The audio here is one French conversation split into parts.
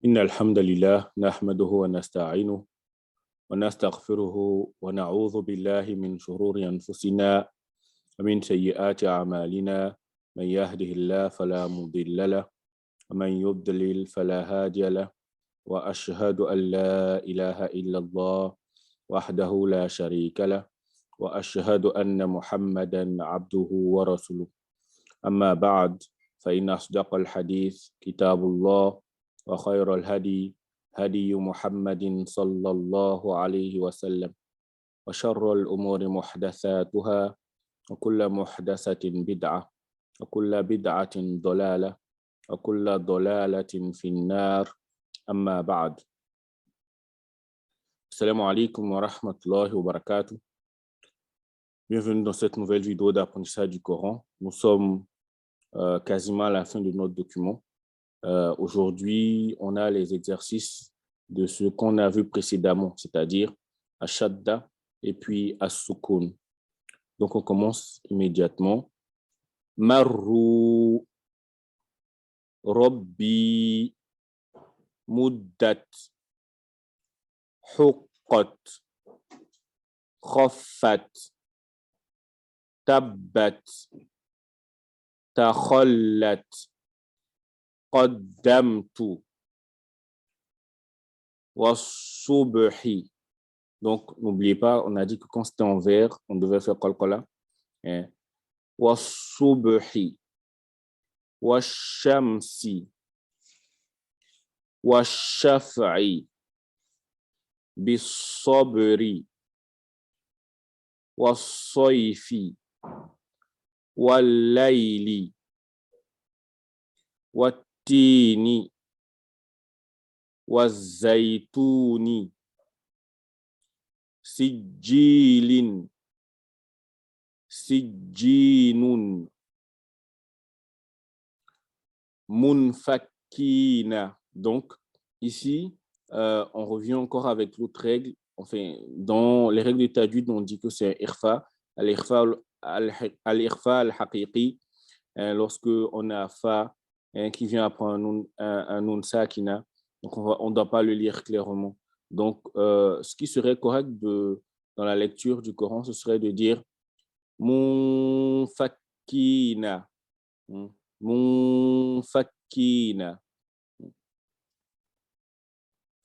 إن الحمد لله نحمده ونستعينه ونستغفره ونعوذ بالله من شرور أنفسنا ومن سيئات أعمالنا. من يهده الله فلا مضل له ومن يضلل فلا هادي له وأشهد أن لا إله إلا الله وحده لا شريك له وأشهد أن محمدا عبده ورسوله. أما بعد فإن أصدق الحديث كتاب الله وخير الهدي هدي محمد صلى الله عليه وسلم وشر الأمور محدثاتها وكل محدثة بدعة وكل بدعة ضلالة وكل ضلالة في النار. أما بعد. Assalamu alaikum wa rahmatullahi wa barakatuh. Bienvenue dans cette nouvelle vidéo d'apprentissage du Coran. Nous sommes quasiment à la fin de notre document. Aujourd'hui, on a les exercices de ce qu'on a vu précédemment, c'est-à-dire Ashadda et puis As-Sukun. Donc, on commence immédiatement. Marru, Rabbi, Muddat, Huqqat, Khaffat, Tabbat, Takhallat, Qaddamtu, Wassubhi. Donc, n'oubliez pas, on a dit que quand c'était en vers, on devait faire qalqala. Wassubhi, Washamsi, Washaf'i, Bissabri, Wassayfi, Wallayli, Wattini, Wazzaytuni, Sijjilin, Sijjinun, Munfakkina. Donc, ici, on revient encore avec l'autre règle. Enfin, dans les règles de tajwid, on dit que c'est un irfa, al-irfa al-haqiqi, lorsque on a fa qui vient après un nun sakina, donc on ne doit pas le lire clairement. Donc, ce qui serait correct dans la lecture du Coran, ce serait de dire munfakkina, munfakkina.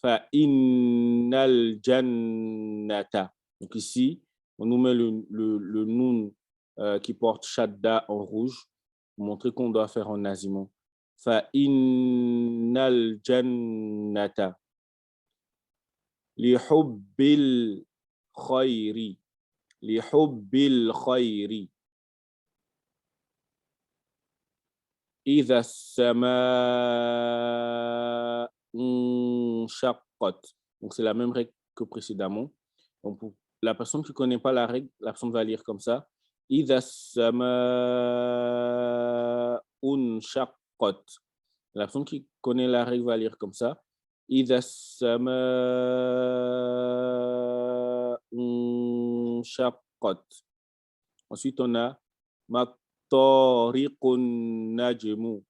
Fa innal jannata. Donc ici, on nous met le nun qui porte shadda en rouge pour montrer qu'on doit faire en azimon. Fa innal jannata li hubbil khayri, li hubbil khayri idha as-samaa shaqqat. Donc c'est la même règle que précédemment. Donc pour la personne qui ne connaît pas la règle, la personne va lire comme ça. Idha as-samaa'un shaqqat. La personne qui connaît la règle va lire comme ça. Idha as-samaa'un shaqqat. Ensuite, on a mattariqun najmu.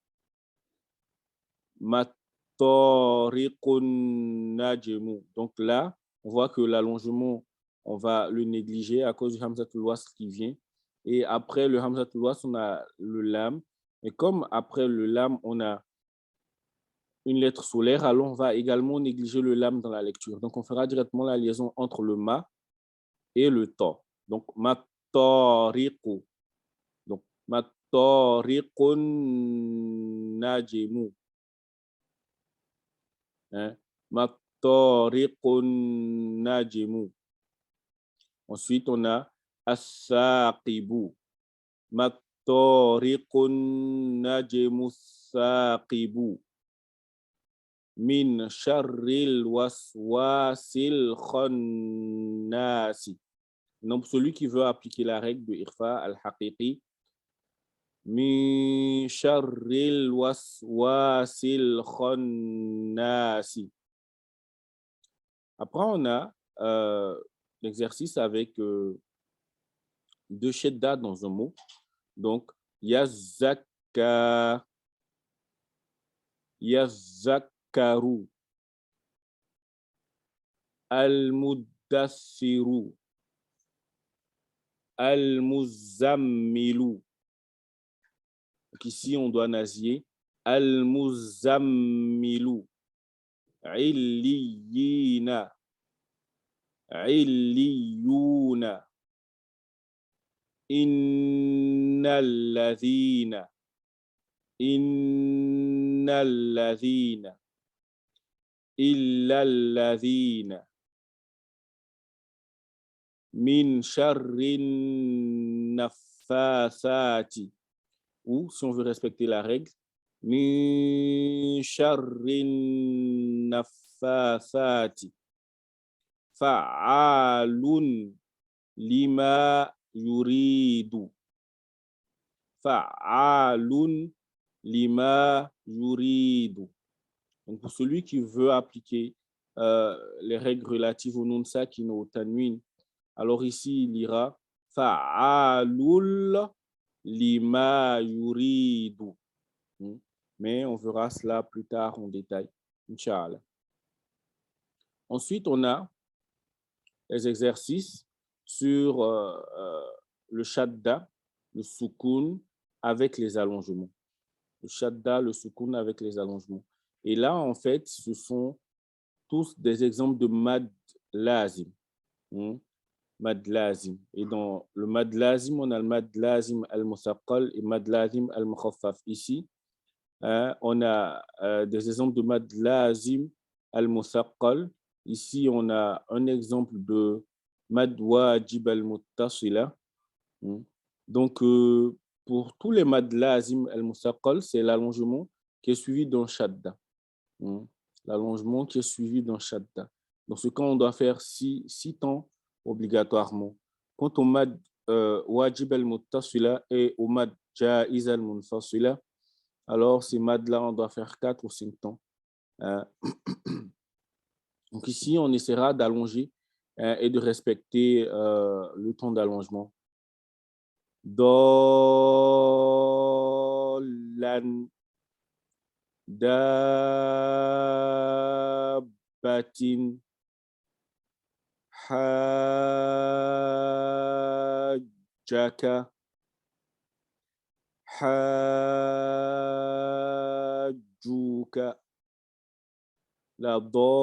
Donc là, on voit que l'allongement, on va le négliger à cause du hamzatul wasl qui vient. Et après le hamzatul wasl, on a le lam. Et comme après le lam, on a une lettre solaire, alors on va également négliger le lam dans la lecture. Donc on fera directement la liaison entre le ma et le ta. Donc mattariqu. Donc mattariqun najmu. Mattariqun najmu. Ensuite, on a as-saqibu. Mattariqun najmu as-saqibu. Min sharril waswasil khannasi. Donc, celui qui veut appliquer la règle de Irfa al-Haqiqi, min sharril waswasil khannasi. Après, on a l'exercice avec deux shedda dans un mot. Donc, yazakka, yazakkaru. Al-Muddassiru. Al-Muzammilu. Donc ici, on doit nasier. Al-Muzammilu. Illiyina. Illiyuna. Innalladhina. Innalladhina. Illalladhina. Min sharrin naffathati. Ou, si on veut respecter la règle, min sharrin naffathati. Fa'alun lima yuridu. Fa'alun lima yuridu. Donc, pour celui qui veut appliquer les règles relatives au nun sakin et au tanwin, alors ici, il ira fa'alul lima yuridu. Mais on verra cela plus tard en détail, Inch'Allah. Ensuite, on a les exercices sur le shadda, le soukoun avec les allongements. Le shadda, le soukoun avec les allongements. Et là, en fait, ce sont tous des exemples de mad lazim. Mad lazim. Et dans le mad lazim, on a le mad lazim al-musaqqal et mad lazim al-mukhaffaf. Ici, on a des exemples de mad lazim al-musaqqal. Ici, on a un exemple de mad wajib al-muttasila. Donc, pour tous les mad lazim al-musaqqal, c'est l'allongement qui est suivi d'un shadda. L'allongement qui est suivi d'un shadda. Dans ce cas, on doit faire 6 temps obligatoirement. Quant au mad wajib al-muttasila et au mad jaiz al-munfasila, alors ces mads-là, on doit faire 4 ou 5 temps. Donc ici, on essaiera d'allonger et de respecter le temps d'allongement. Dolan dabbatin hajjaka hajjuka la dalluna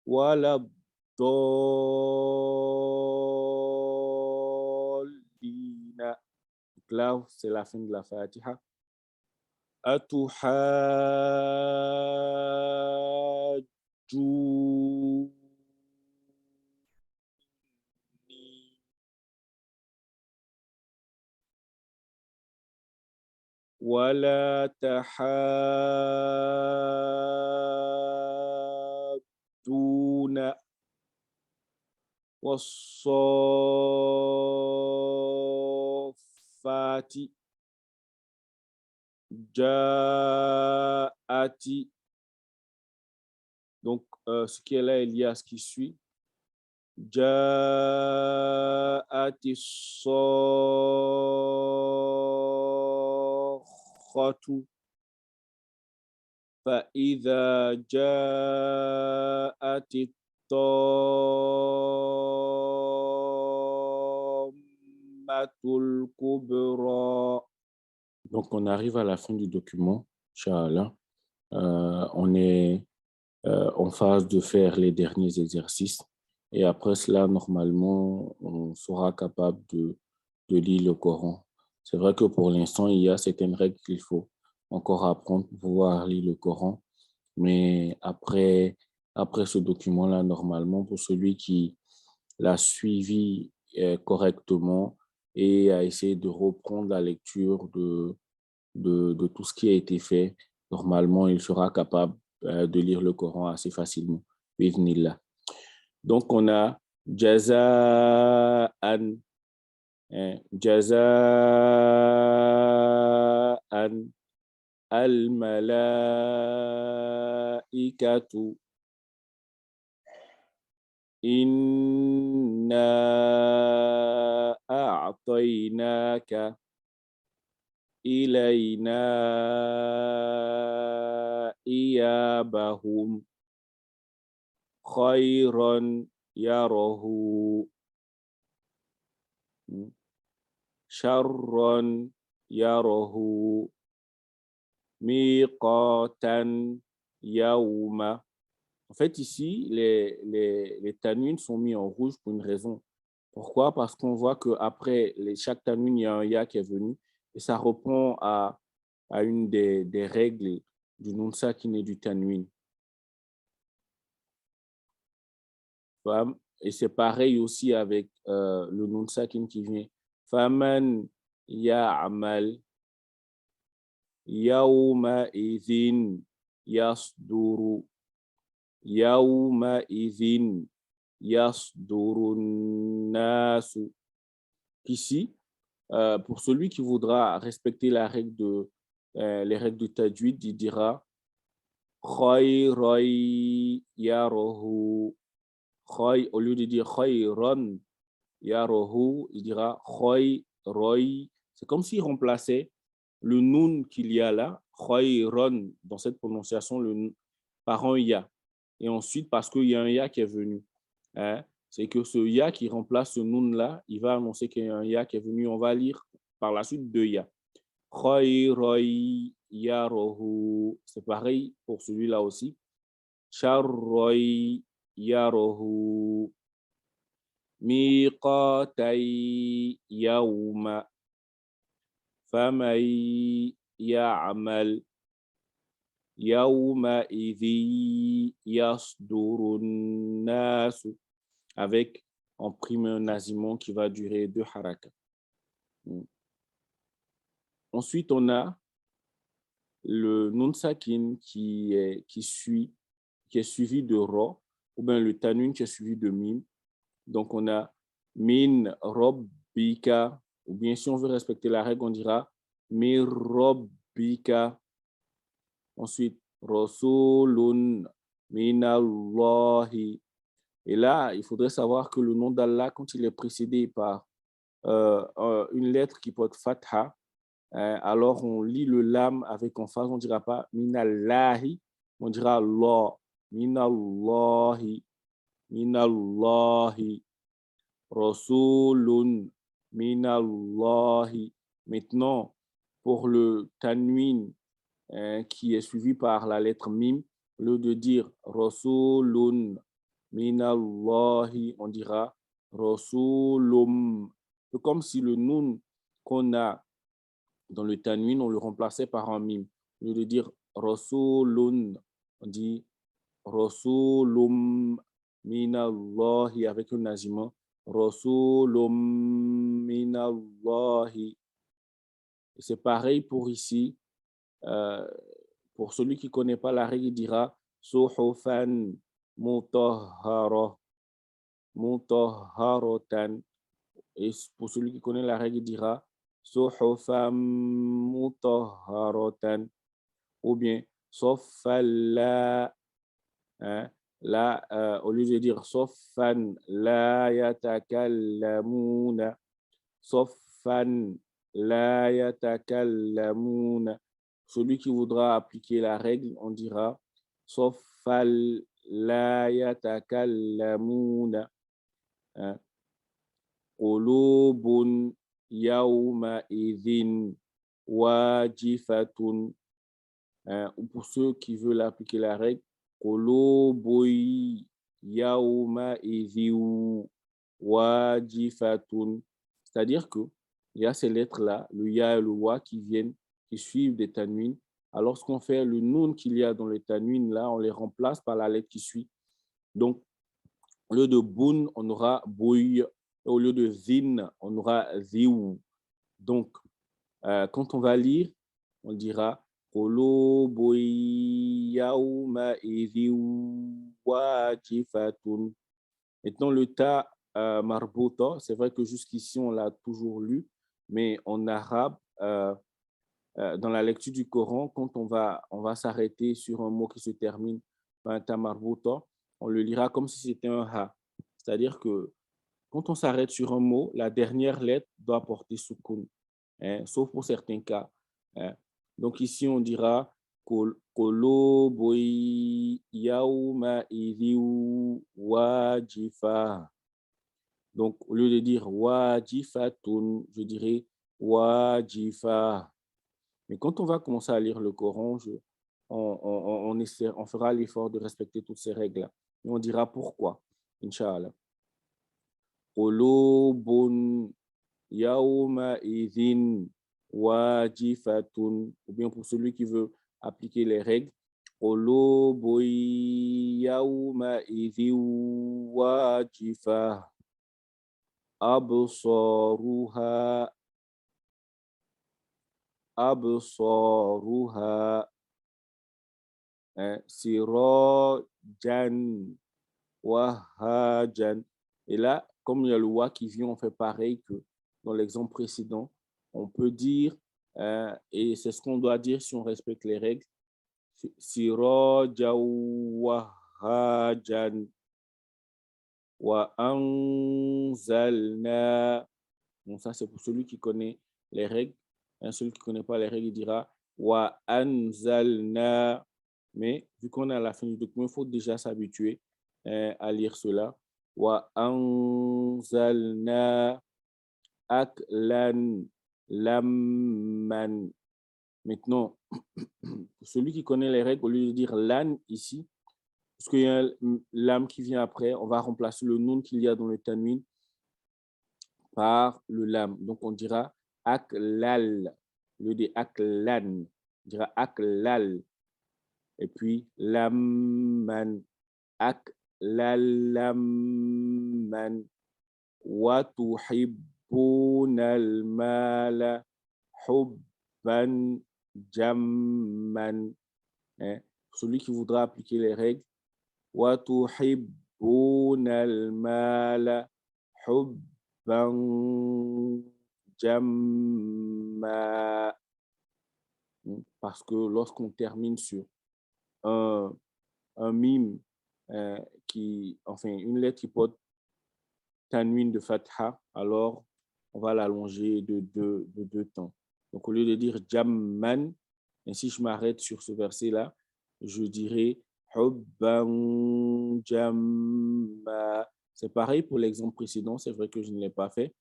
wala dallina. Donc là, c'est la fin de la Fatiha. Atuhajjuni wala tahadduna was-saffati ja'ati. Donc, ce qui est là est lié à ce qui suit. Ja'ati as-sakhatu fa idha ja'ati at-tammatul kubra. Donc, on arrive à la fin du document, Inch'Allah. On est en phase de faire les derniers exercices. Et après cela, normalement, on sera capable de lire le Coran. C'est vrai que pour l'instant, il y a certaines règles qu'il faut encore apprendre pour pouvoir lire le Coran. Mais après ce document-là, normalement, pour celui qui l'a suivi correctement et a essayé de reprendre la lecture de tout ce qui a été fait, normalement, il sera capable de lire le Coran assez facilement. Bismillah. Donc, on a Jaza'an, Jaza'an al-malaikatu inna a'tainaka إلينا إيابهم خيرا يره شرا يره ميقاتا يوم. En fait, ici, les tanwins sont mis en rouge pour une raison. Pourquoi? Parce qu'on voit qu'après chaque tanwin, il y a un ya qui est venu et ça répond à une des règles du nun sakin et du tanwin. Et c'est pareil aussi avec le nun sakin qui vient. Faman ya'amal yawma idhin yasduru yawma idhin yasdurun nasu. Ici, pour celui qui voudra respecter les règles du tajwid, il dira khayray yarahu. Au lieu de dire khayran yarahu, il dira khayray. C'est comme s'il remplaçait le nun qu'il y a là, khayran, dans cette prononciation, par un ya. Et ensuite, parce qu'il y a un ya qui est venu, hein, c'est que ce ya qui remplace ce nun-là, il va annoncer qu'il y a un ya qui est venu. On va lire par la suite deux ya. Khayray yarahu. C'est pareil pour celui-là aussi. Sharray yarahu. Miqatay yawma. Faman ya'mal yawma idhi yasdurun nasu. Avec en prime un nazimon qui va durer 2 harakas. Ensuite, on a le nun sakin qui est suivi de ro, ou bien le tanwin qui est suivi de mim. Donc, on a min robbika, ou bien si on veut respecter la règle, on dira mir robbika. Ensuite, rasulun minallahi. Et là, il faudrait savoir que le nom d'Allah, quand il est précédé par une lettre qui porte fatha, alors on lit le lam avec emphase, on ne dira pas minallahi, on dira Allah, minallahi, minallahi, rasulun minallahi. Maintenant, pour le tanwin qui est suivi par la lettre mim, au lieu de dire rasulun minallahi, on dira rasulum. C'est comme si le nun qu'on a dans le tanwin, on le remplaçait par un mim. Au lieu de dire rasulun, on dit rasulum minallahi avec un naziment. Rasulum minallahi. C'est pareil pour ici. Pour celui qui ne connaît pas la règle, il dira suhufan mutahhara, mutahharatan. Et pour celui qui connaît la règle, il dira suhufan mutahharatan. Ou bien saffalla, hein, là, au lieu de dire saffan la yatakallamuna, saffan la yatakallamuna. Celui qui voudra appliquer la règle, on dira saffal la yatakallamuna. Qulubun yawma idhin wajifatun. Ou pour ceux qui veulent appliquer la règle, qulubun yawma idhin wajifatun. C'est-à-dire que il y a ces lettres-là, le ya et le wa qui suivent des tanwins. Alors, lorsqu'on fait le nun qu'il y a dans les tanwins, là, on les remplace par la lettre qui suit. Donc, au lieu de bun, on aura bouy. Au lieu de zin, on aura ziou. Donc, quand on va lire, on dira qulubun yawma idhin wajifatun. Maintenant, le ta marbouta, c'est vrai que jusqu'ici, on l'a toujours lu, mais en arabe, dans la lecture du Coran, quand on va s'arrêter sur un mot qui se termine par un ta marbouta, on le lira comme si c'était un ha. C'est-à-dire que quand on s'arrête sur un mot, la dernière lettre doit porter soukoun, hein, sauf pour certains cas. Hein. Donc ici, on dira Qulubun yawma'idhin wajifah. Donc, au lieu de dire wajifatun, je dirais wajifah. Mais quand on va commencer à lire le Coran, on fera l'effort de respecter toutes ces règles-là. Et on dira pourquoi, Inch'Allah. Qulubun yawma'idhin wajifatun. Ou bien pour celui qui veut appliquer les règles, Qulubun yawma'idhin wajifah. Absaruha sirajan wahajan. Et là, comme il y a le wa qui vient, on fait pareil que dans l'exemple précédent. On peut dire, et c'est ce qu'on doit dire si on respecte les règles, sirajan wahajan wa anzalna. Bon, ça, c'est pour celui qui connaît les règles. Celui qui ne connaît pas les règles, il dira wa anzalna. Mais vu qu'on est à la fin du document, il faut déjà s'habituer à lire cela. Wa anzalna aklan lamman. Maintenant, pour celui qui connaît les règles, au lieu de dire lan ici, parce qu'il y a l'âme qui vient après, on va remplacer le noun qu'il y a dans le tanwin par le lam. Donc, on dira aklal. Le de aklan, on dira aklal. Et puis, lamman. Aklalamman. Wa tuhibbunal mala hubban jamman. Celui qui voudra appliquer les règles. Wa tuhibbunal mala hubban jamma. Parce que lorsqu'on termine sur un mime enfin une lettre qui porte tanwin de fatha, alors on va l'allonger de deux temps. Donc au lieu de dire jamman, et si je m'arrête sur ce verset-là, je dirais hubban jamma. C'est pareil pour l'exemple précédent, c'est vrai que je ne l'ai pas fait.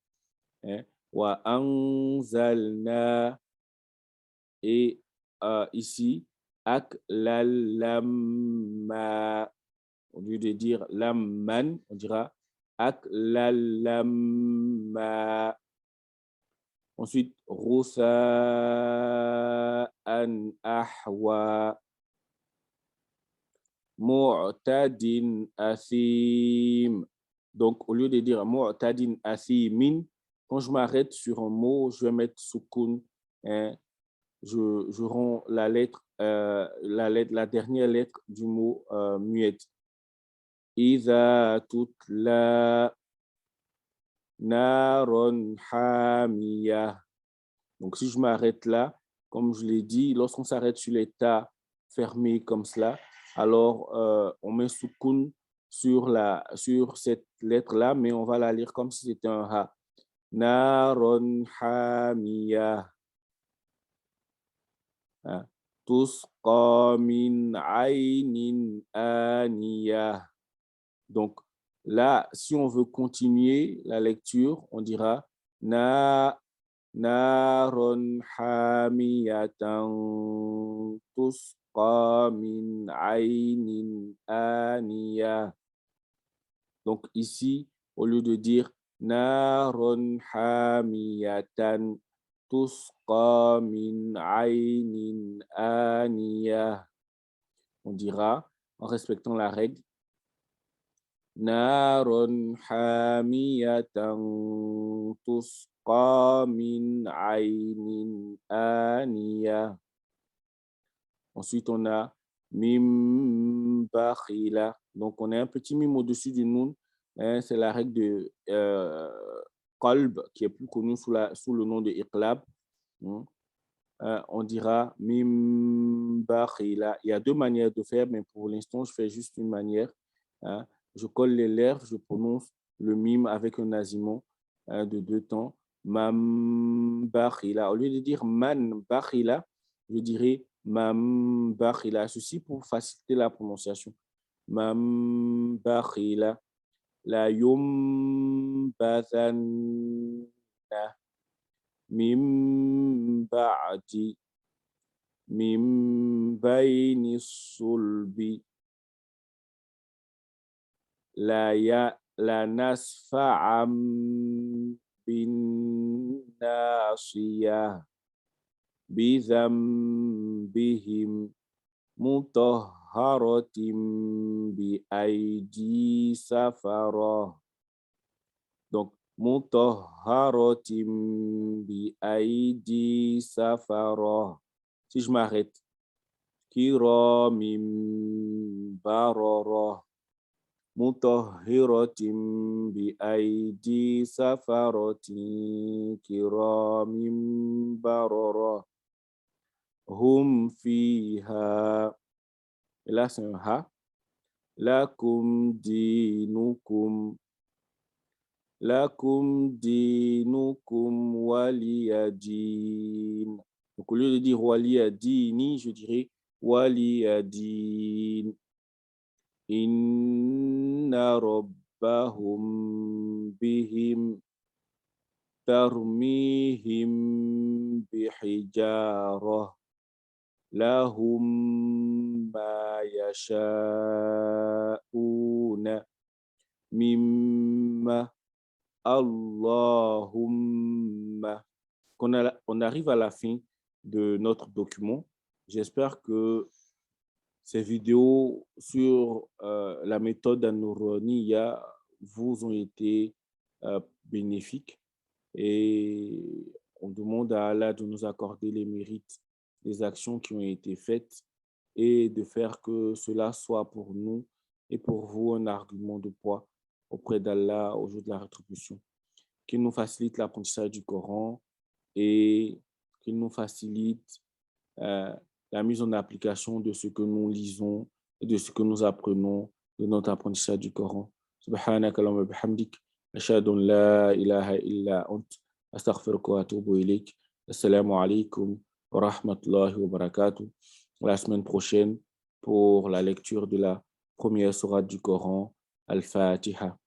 Wa anzalna. Et ici, aklalamma. Au lieu de dire lamman, on dira aklalamma. Ensuite, rusa'an ahwa. Mu'tadin asim. Donc, au lieu de dire mu'tadin asimin, quand je m'arrête sur un mot, je vais mettre sukun. Je rends la dernière lettre du mot muette. Iza tutla naron hamiya. Donc, si je m'arrête là, comme je l'ai dit, lorsqu'on s'arrête sur les tas fermés comme cela, alors on met sukun sur cette lettre-là, mais on va la lire comme si c'était un ha. Naron hamiya. Tusqa min aynin aniyah. Donc là, si on veut continuer la lecture, on dira naron hamiyatan tusqa min aynin aniyah. Donc ici, au lieu de dire naron hamiyatan tusqa min aynin aniyah, on dira, en respectant la règle, naron hamiyatan tusqa min aynin aniyah. Ensuite, on a mim bakhila. Donc, on a un petit mime au-dessus du noun. C'est la règle de qalb, qui est plus connue sous le nom de iqlab. On dira mim bakhila. Il y a deux manières de faire, mais pour l'instant, je fais juste une manière. Je colle les lèvres, je prononce le mime avec un nasiment de deux temps. man bakhila. Au lieu de dire man bakhila, je dirais man bakhila. Ceci pour faciliter la prononciation. Man bakhila. La yumbathanna min ba'di min bayni sulbi la nasfa'an bin nasiyah بذنبهم مطهرة بأيدي سفرة. Donc, مطهرة بأيدي سفرة. Si je m'arrête, كرام بررة مطهرة بأيدي سفرة كرام بررة hum fiha. Et là, c'est un ha. Lakum dinukum. Lakum dinukum waliyadin. Donc, au lieu de dire waliyadini, je dirais waliyadin. Inna rabbahum bihim tarmihim bihijarah. لهم ما يشاءون مما اللهم. On arrive à la fin de notre document. J'espère que ces vidéos sur la méthode An-Nouraniya vous ont été bénéfiques et on demande à Allah de nous accorder les mérites des actions qui ont été faites et de faire que cela soit pour nous et pour vous un argument de poids auprès d'Allah au jour de la rétribution. Qu'il nous facilite l'apprentissage du Coran et qu'il nous facilite la mise en application de ce que nous lisons et de ce que nous apprenons de notre apprentissage du Coran. Subhanaka Allahumma bihamdik, ashhadu an la ilaha illa ant, astaghfiruka wa atubu ilayk. Assalamu alaikum wa rahmatullahi wa barakatuh. La semaine prochaine pour la lecture de la première sourate du Coran, Al-Fatiha.